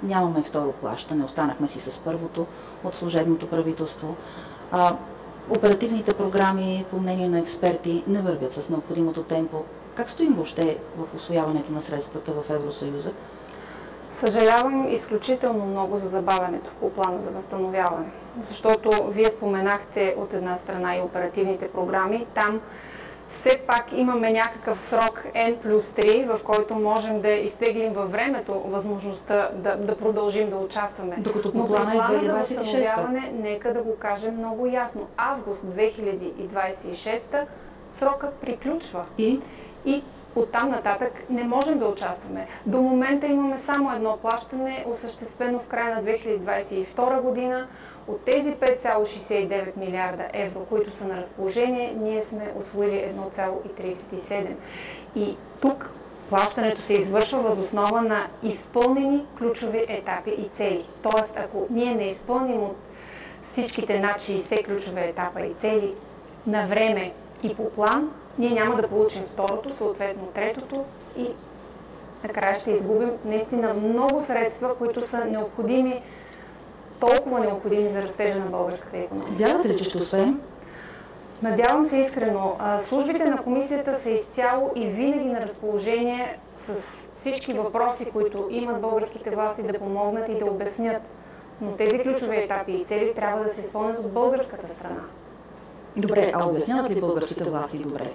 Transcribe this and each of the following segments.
нямаме второ плащане, останахме си с първото от служебното правителство. Оперативните програми, по мнение на експерти, не вървят с необходимото темпо. Как стоим въобще в усвояването на средствата в Евросъюза? Съжалявам изключително много за забавянето по плана за възстановяване, защото вие споменахте от една страна и оперативните програми. Там все пак имаме някакъв срок N+3, в който можем да изтеглим във времето възможността да продължим да участваме. Докато но по плана за възстановяване, нека да го кажем много ясно. Август 2026 срокът приключва. И оттам нататък не можем да участваме. До момента имаме само едно плащане, осъществено в края на 2022 година. От тези 5,69 милиарда евро, които са на разположение, ние сме усвоили 1,37. И тук плащането се извършва въз основа на изпълнени ключови етапи и цели. Тоест, ако ние не изпълним от всичките над 60 ключови етапа и цели на време и по план, ние няма да получим второто, съответно третото и накрая ще изгубим наистина много средства, които са необходими, толкова необходими за растежа на българската икономика. Вярвате ли, че ще успеем? Надявам се искрено. Службите на комисията са изцяло и винаги на разположение с всички въпроси, които имат българските власти да помогнат и да обяснят. Но тези ключови етапи и цели трябва да се изпълнят от българската страна. Добре, а обясняват ли българските власти добре?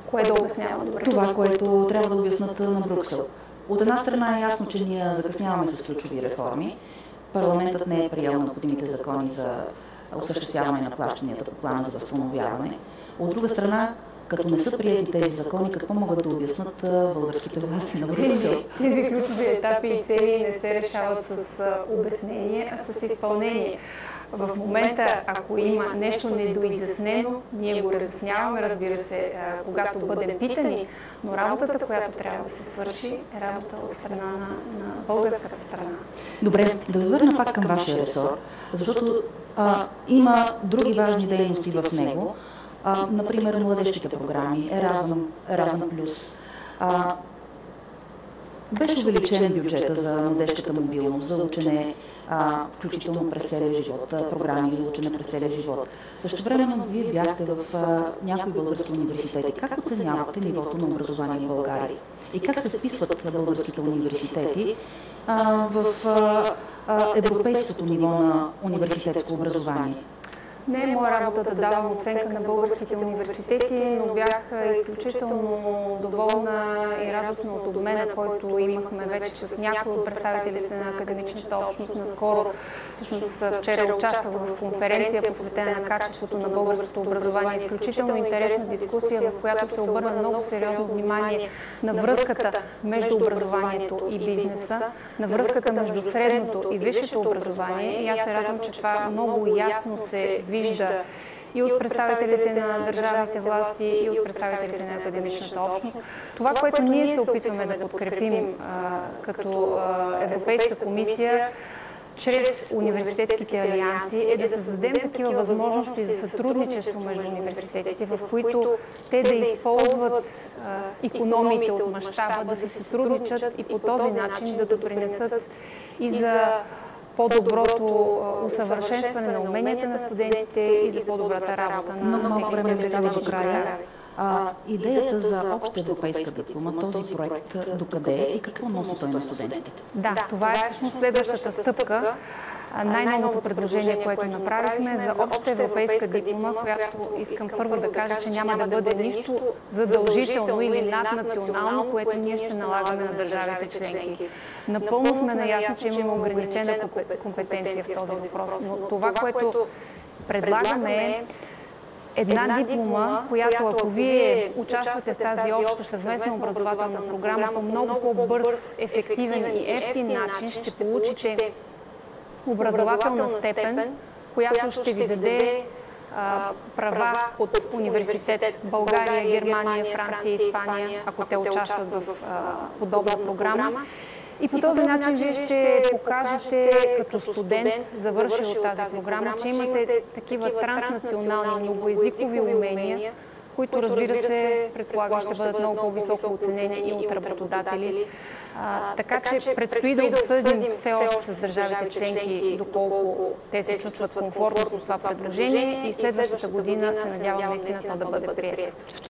Кое да обяснява добре? Това, което трябва да обяснат на Брюксел. От една страна е ясно, че ние закъсняваме с ключови реформи. Парламентът не е приел необходимите закони за осъществяване на плащанията по плана за възстановяване. От друга страна, като не са приети тези закони, какво могат да обяснат българските власти на Брюксел? Тези ключови етапи и цели не се решават с обяснение, а с изпълнение. В момента, ако има нещо недоизяснено, ние го разясняваме, разбира се, когато бъдем питани, но работата, която трябва да се свърши, е работа от страна на българската страна. Добре, да ви върна пак към вашия ресор, защото има други важни дейности в него, например младежките програми, Еразъм Плюс. Беше увеличен бюджета за младежката мобилност, за учене, включително през целия живот, програми за учене през целия живот. Също времено вие бяхте в някои български университети. Как оценявате нивото на образование в България? И как се вписват българските университети в европейското ниво на университетско образование? Не е моя работа да давам оценка на българските университети, но бях изключително доволна и радостна от обмена, който имахме вече с някои от представителите на академичната общност. Наскоро, всъщност вчера участвах в конференция, посветена на качеството на българското образование. Изключително интересна дискусия, в която се обърна много сериозно внимание на връзката между образованието и бизнеса, на връзката между средното и висшето образование. И аз се радвам, че това много ясно се вижда и от представителите на държавните власти, и от представителите на академичната общност. Това, което ние се опитваме да подкрепим като Европейска комисия, чрез университетските алианси, е да създадем такива възможности за сътрудничество между университетите, в които те да използват икономиите от мащаба, да се сътрудничат и по този начин да допринесат и за по-доброто усъвършенстване на уменията на студентите и за по-добрата работа на много време ви става до края. Идеята за обща европейска диплома, този проект докъде е и какво носи той на студентите? Да, това е всъщност следващата стъпка. Най-новото предложение, което направихме за обща европейска диплома, която искам първо да кажа, че няма да бъде нищо задължително или наднационално, което ние ще налагаме на държавите членки. Напълно сме наясно, че имаме ограничена компетенция в този въпрос, но това, което предлагаме е една диплома, която ако вие участвате в тази обща съвместна образователна програма по много по-бърз, ефективен и ефтин начин, ще получите образователна степен, която ще ви даде права от университет България, Германия, Франция и Испания, ако те участват в подобна програма. И по този начин вие ще покажете като студент, завършил тази програма, че имате такива транснационални, многоезикови умения, които, разбира се, предполагам, ще бъдат много по-високо оценени и от работодатели. Така че предстои да обсъдим все още с държавите членки доколко те се чувстват комфортно с това предложение и следващата година се надявам наистина то да бъде прието.